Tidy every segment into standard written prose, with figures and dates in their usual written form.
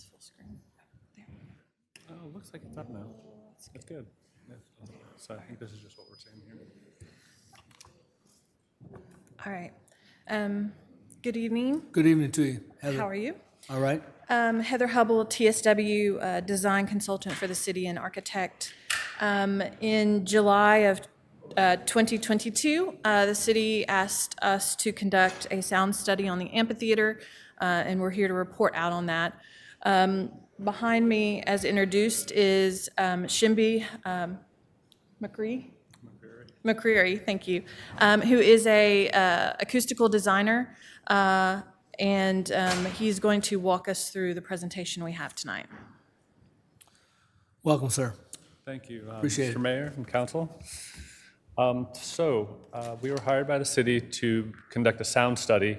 this full screen? There. Oh, it looks like it's up now. That's good. Yeah. So I think this is just what we're saying here. All right. Good evening. Good evening to you, Heather. How are you? All right. Heather Hubble, TSW design consultant for the city and architect. In July of 2022, the city asked us to conduct a sound study on the amphitheater, and we're here to report out on that. Behind me, as introduced, is Shimby McCreary, thank you, who is a acoustical designer, and he's going to walk us through the presentation we have tonight. Welcome, sir. Thank you, Appreciate Mr. it. Mayor and Council. We were hired by the city to conduct a sound study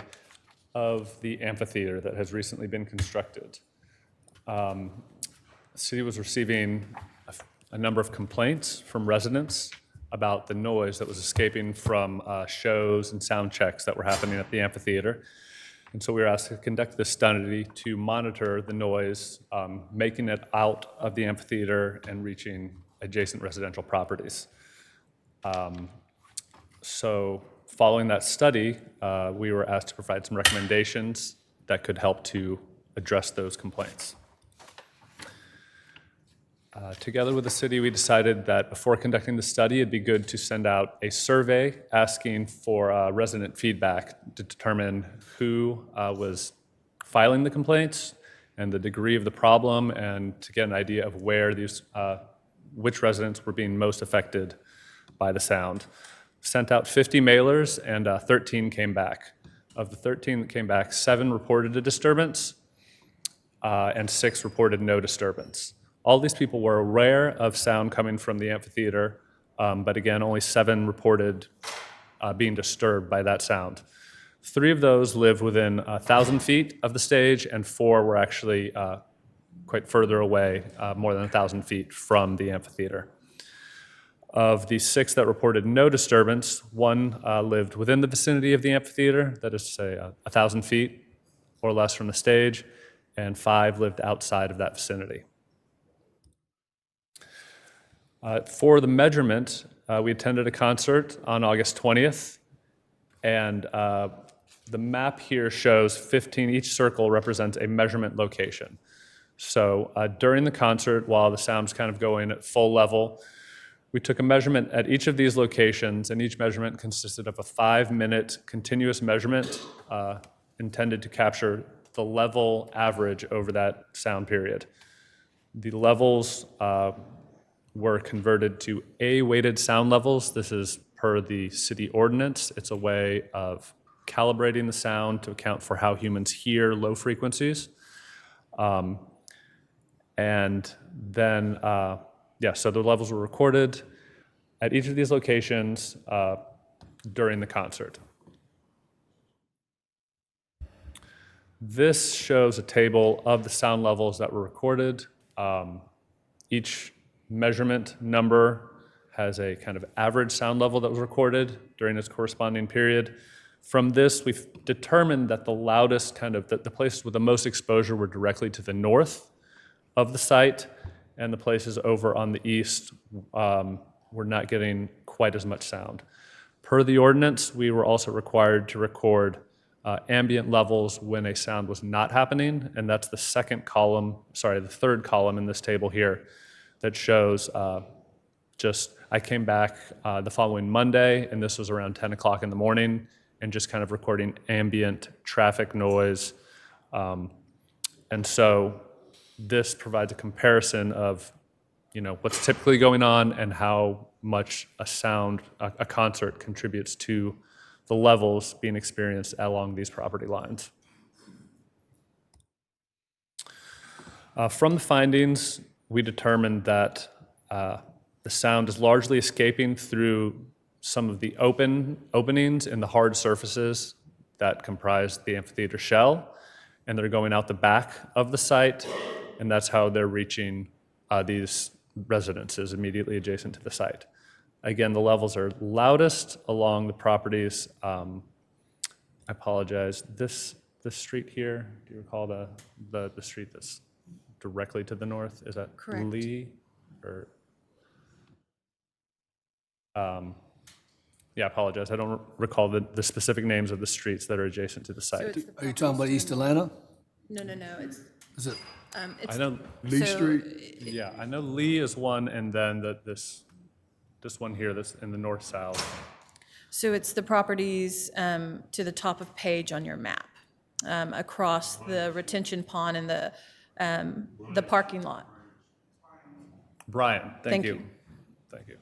of the amphitheater that has recently been constructed. The city was receiving a number of complaints from residents about the noise that was escaping from shows and sound checks that were happening at the amphitheater. And so we were asked to conduct this study to monitor the noise, making it out of the amphitheater and reaching adjacent residential properties. So following that study, we were asked to provide some recommendations that could help to address those complaints. Together with the city, we decided that before conducting the study, it'd be good to send out a survey asking for resident feedback to determine who was filing the complaints and the degree of the problem, and to get an idea of where these, which residents were being most affected by the sound. Sent out 50 mailers, and 13 came back. Of the 13 that came back, 7 reported a disturbance, and 6 reported no disturbance. All these people were aware of sound coming from the amphitheater, but again, only 7 reported being disturbed by that sound. 3 of those lived within 1,000 feet of the stage, and 4 were actually quite further away, more than 1,000 feet from the amphitheater. Of the 6 that reported no disturbance, 1 lived within the vicinity of the amphitheater, that is to say 1,000 feet or less from the stage, and 5 lived outside of that vicinity. For the measurement, we attended a concert on August 20th, and the map here shows 15, each circle represents a measurement location. So during the concert, while the sound's kind of going at full level, we took a measurement at each of these locations, and each measurement consisted of a 5-minute continuous measurement intended to capture the level average over that sound period. The levels were converted to A-weighted sound levels. This is per the city ordinance. It's a way of calibrating the sound to account for how humans hear low frequencies. And then, so the levels were recorded at each of these locations during the concert. This shows a table of the sound levels that were recorded. Each measurement number has a kind of average sound level that was recorded during its corresponding period. From this, we've determined that the loudest the places with the most exposure were directly to the north of the site, and the places over on the east were not getting quite as much sound. Per the ordinance, we were also required to record ambient levels when a sound was not happening, and that's the third column in this table here that shows I came back the following Monday, and this was around 10 o'clock in the morning, and just kind of recording ambient traffic noise. And so this provides a comparison of, what's typically going on and how much a concert contributes to the levels being experienced along these property lines. From the findings, we determined that the sound is largely escaping through some of the openings in the hard surfaces that comprise the amphitheater shell, and they're going out the back of the site, and that's how they're reaching these residences immediately adjacent to the site. Again, the levels are loudest along the properties. I apologize. This street here, do you recall the street that's directly to the north. Is that Correct. Lee? Or, yeah, I apologize. I don't recall the specific names of the streets that are adjacent to the So site. it's the Are you talking about East Atlanta? No, it's, Is it it's. I know, Lee so Street? yeah, I know Lee is one, and then this one here that's in the north-south. So it's the properties to the top of page on your map, across the retention pond and the parking lot. Brian, thank Thank you. you. Thank you.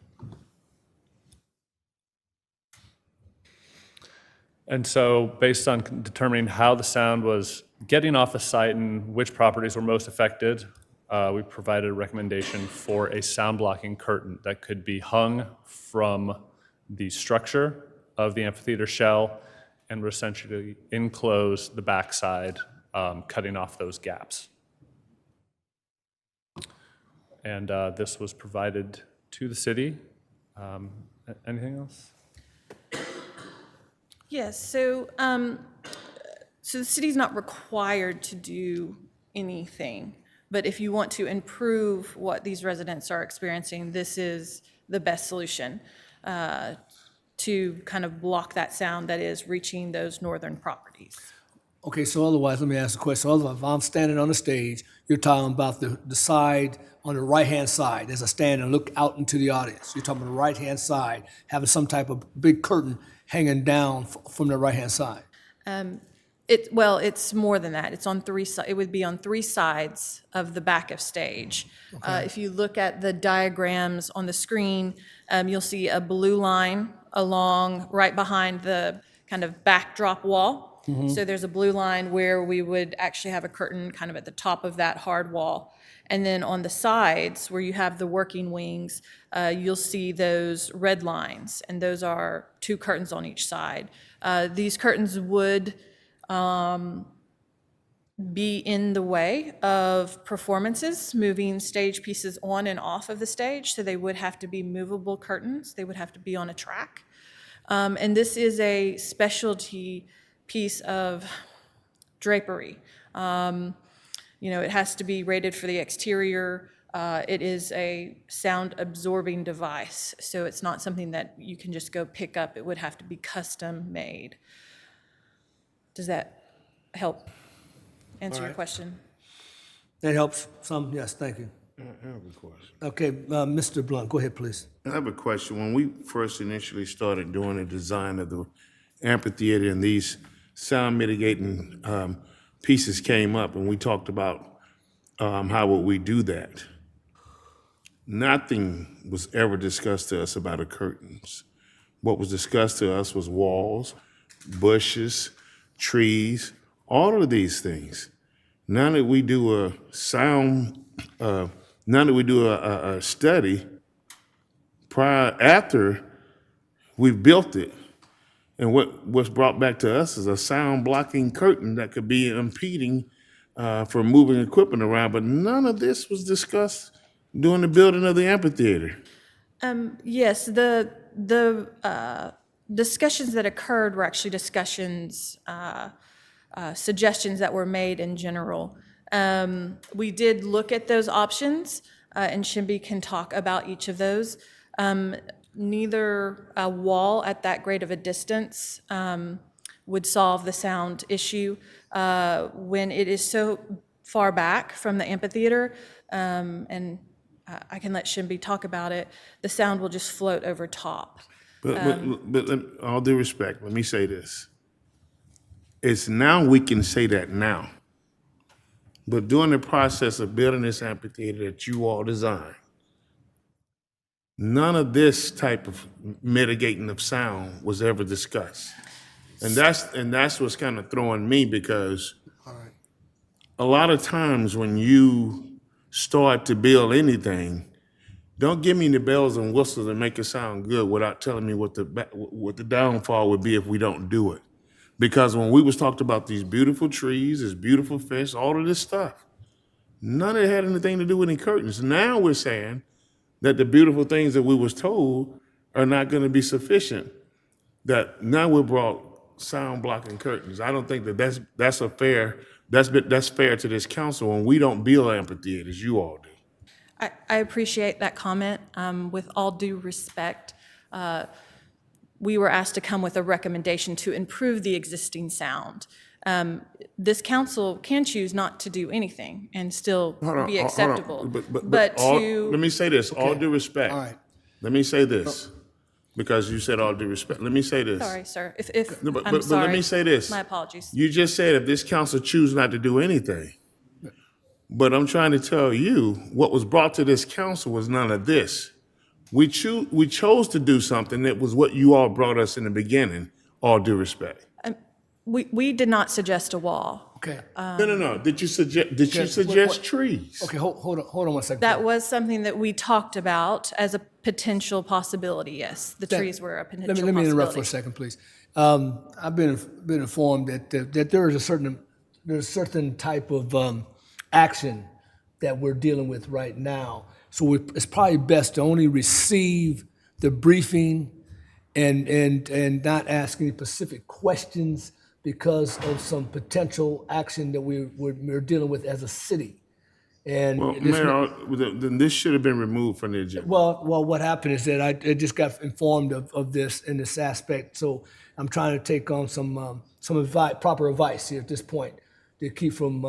And so based on determining how the sound was getting off the site and which properties were most affected, we provided a recommendation for a sound blocking curtain that could be hung from the structure of the amphitheater shell and would essentially enclose the backside, cutting off those gaps. And this was provided to the city. Anything else? Yes, so the city's not required to do anything, but if you want to improve what these residents are experiencing, this is the best solution to kind of block that sound that is reaching those northern properties. Okay, so otherwise, let me ask a question. Otherwise, if I'm standing on the stage, you're talking about the side on the right-hand side as I stand and look out into the audience. You're talking about the right-hand side, having some type of big curtain hanging down from the right-hand side. It's more than that. It's on it would be on three sides of the back of stage. If you look at the diagrams on the screen, you'll see a blue line along right behind the kind of backdrop wall. So there's a blue line where we would actually have a curtain kind of at the top of that hard wall. And then on the sides where you have the working wings, you'll see those red lines, and those are two curtains on each side. These curtains would be in the way of performances, moving stage pieces on and off of the stage, so they would have to be movable curtains. They would have to be on a track. And this is a specialty piece of drapery. It has to be rated for the exterior. It is a sound absorbing device, so it's not something that you can just go pick up. It would have to be custom made. Does that help answer your question? That helps some? Yes, thank you. I have a question. Okay, Mr. Blunt, go ahead, please. I have a question. When we first initially started doing the design of the amphitheater and these sound mitigating pieces came up, and we talked about how would we do that. Nothing was ever discussed to us about the curtains. What was discussed to us was walls, bushes, trees, all of these things. Now that we do a study after we've built it, and what's brought back to us is a sound blocking curtain that could be impeding for moving equipment around, but none of this was discussed during the building of the amphitheater. Yes, the discussions that occurred were actually discussions, suggestions that were made in general. We did look at those options, and Shimby can talk about each of those. Neither a wall at that great of a distance would solve the sound issue. When it is so far back from the amphitheater, and I can let Shimby talk about it, the sound will just float over top. But all due respect, let me say this. It's now we can say that now. But during the process of building this amphitheater that you all designed, none of this type of mitigating of sound was ever discussed. And that's what's kind of throwing me, because a lot of times when you start to build anything, don't give me the bells and whistles and make it sound good without telling me what the downfall would be if we don't do it. Because when we was talked about these beautiful trees, this beautiful fish, all of this stuff, none of it had anything to do with any curtains. Now we're saying that the beautiful things that we was told are not going to be sufficient. That now we brought sound blocking curtains. I don't think that that's a fair That's fair to this council, and we don't build amphitheaters, you all do. I appreciate that comment. With all due respect, we were asked to come with a recommendation to improve the existing sound. This council can choose not to do anything and still be acceptable. But Let me say this, all due respect. All right. Let me say this, because you said all due respect. Let me say this. Sorry, sir, if, No, but I'm sorry. let me say this. My apologies. You just said if this council choose not to do anything. But I'm trying to tell you, what was brought to this council was none of this. We chose to do something that was what you all brought us in the beginning, all due respect. We did not suggest a wall. Okay. No. Did you suggest trees? Okay, hold on 1 second. That was something that we talked about as a potential possibility, yes. The trees were a potential possibility. Let me interrupt for a second, please. I've been informed that there is a certain type of action that we're dealing with right now. So it's probably best to only receive the briefing and not ask any specific questions because of some potential action that we're dealing with as a city. And Well, Mayor, then this should have been removed from the agenda. well, what happened is that I just got informed of this in this aspect. So I'm trying to take on some proper advice here at this point to keep from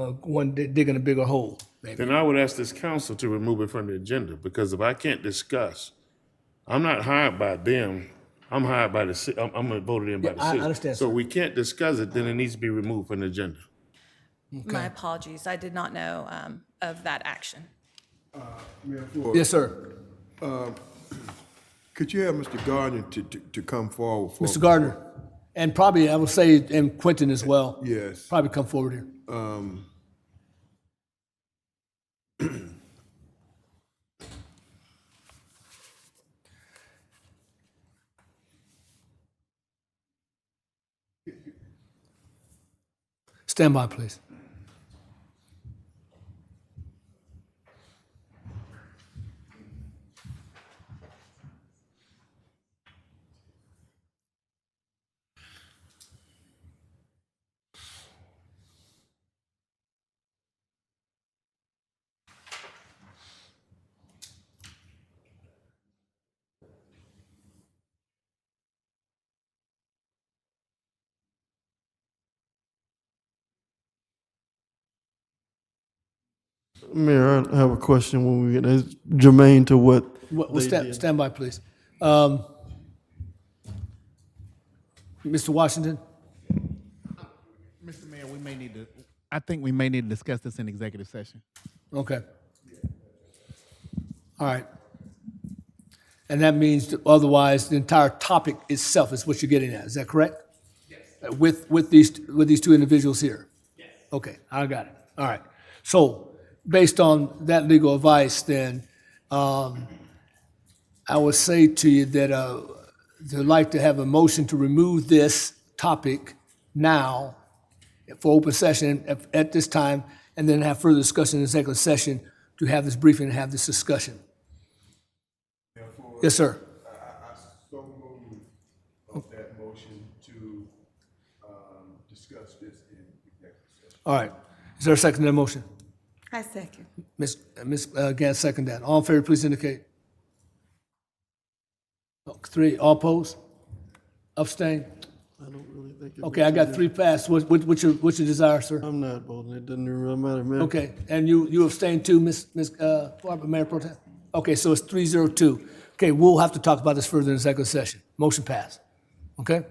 digging a bigger hole. Maybe. Then I would ask this council to remove it from the agenda, because if I can't discuss, I'm not hired by them, I'm hired by the city, I'm voted in by the city. I understand, So sir. we can't discuss it, then it needs to be removed from the agenda. My apologies. I did not know of that action. Yes, sir. Could you have Mr. Gardner to come forward? Mr. Gardner, and probably I will say, and Quentin as well. Yes. Probably come forward here. Stand by, please. Mayor, I have a question when we get, it's germane to what they did. Stand by, please. Mr. Washington? Mr. Mayor, I think we may need to discuss this in executive session. Okay. All right. And that means that otherwise the entire topic itself is what you're getting at. Is that correct? Yes. With these two individuals here? Yes. Okay, I got it. All right. So based on that legal advice, then I would say to you that I'd like to have a motion to remove this topic now for open session at this time, and then have further discussion in executive session to have this briefing and have this discussion. Yes, sir. I so move of that motion to discuss this in executive session. All right. Is there a second to that motion? I second. Ms. Gantz, second that. All in favor, please indicate. 3, all opposed? Abstain? I don't really think. it Okay, I got 3 passed. What's your desire, sir? I'm not voting. It doesn't even really matter, man. Okay, and you abstain too, Mayor Pro Tem? Okay, so it's 302. Okay, we'll have to talk about this further in executive session. Motion passed. Okay?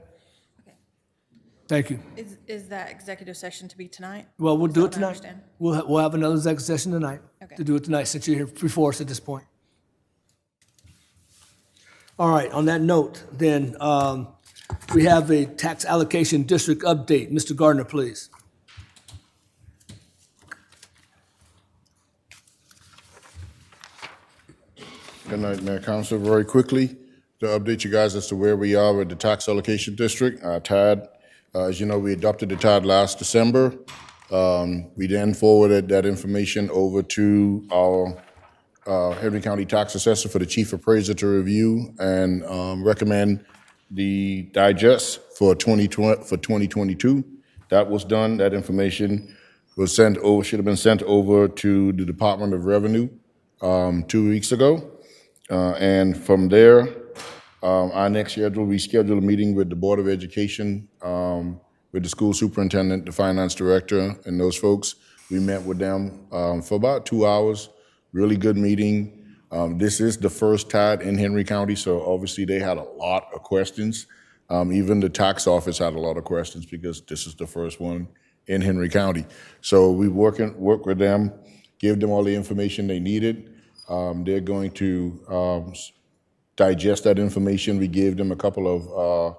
Thank you. Is that executive session to be tonight? Well, we'll Is do that it what I tonight. understand? We'll have another executive session tonight Okay. to do it tonight, since you're here before us at this point. All right, on that note, then, we have a tax allocation district update. Mr. Gardner, please. Good night, Mayor Council. Very quickly, to update you guys as to where we are with the tax allocation district, TAD. As you know, we adopted the TAD last December. We then forwarded that information over to our Henry County Tax Assessor for the Chief Appraiser to review and recommend the digest for 2022. That was done. That information was sent over, should have been sent over to the Department of Revenue 2 weeks ago. And from there, our next schedule, we scheduled a meeting with the Board of Education, with the school superintendent, the finance director, and those folks. We met with them for about 2 hours. Really good meeting. This is the first TIDE in Henry County, so obviously they had a lot of questions. Even the tax office had a lot of questions because this is the first one in Henry County. So we worked with them, gave them all the information they needed. They're going to digest that information. We gave them a couple of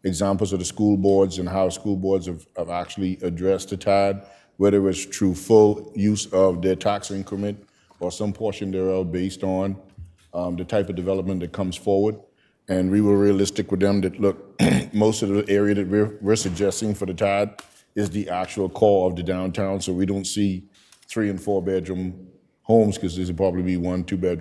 examples of the school boards and how school boards have actually addressed the TIDE, whether it's through full use of their tax increment or some portion thereof based on the type of development that comes forward. And we were realistic with them that, look, most of the area that we're suggesting for the TIDE is the actual core of the downtown, so we don't see 3 and 4 bedroom homes, because these will probably be 1, 2 bedroom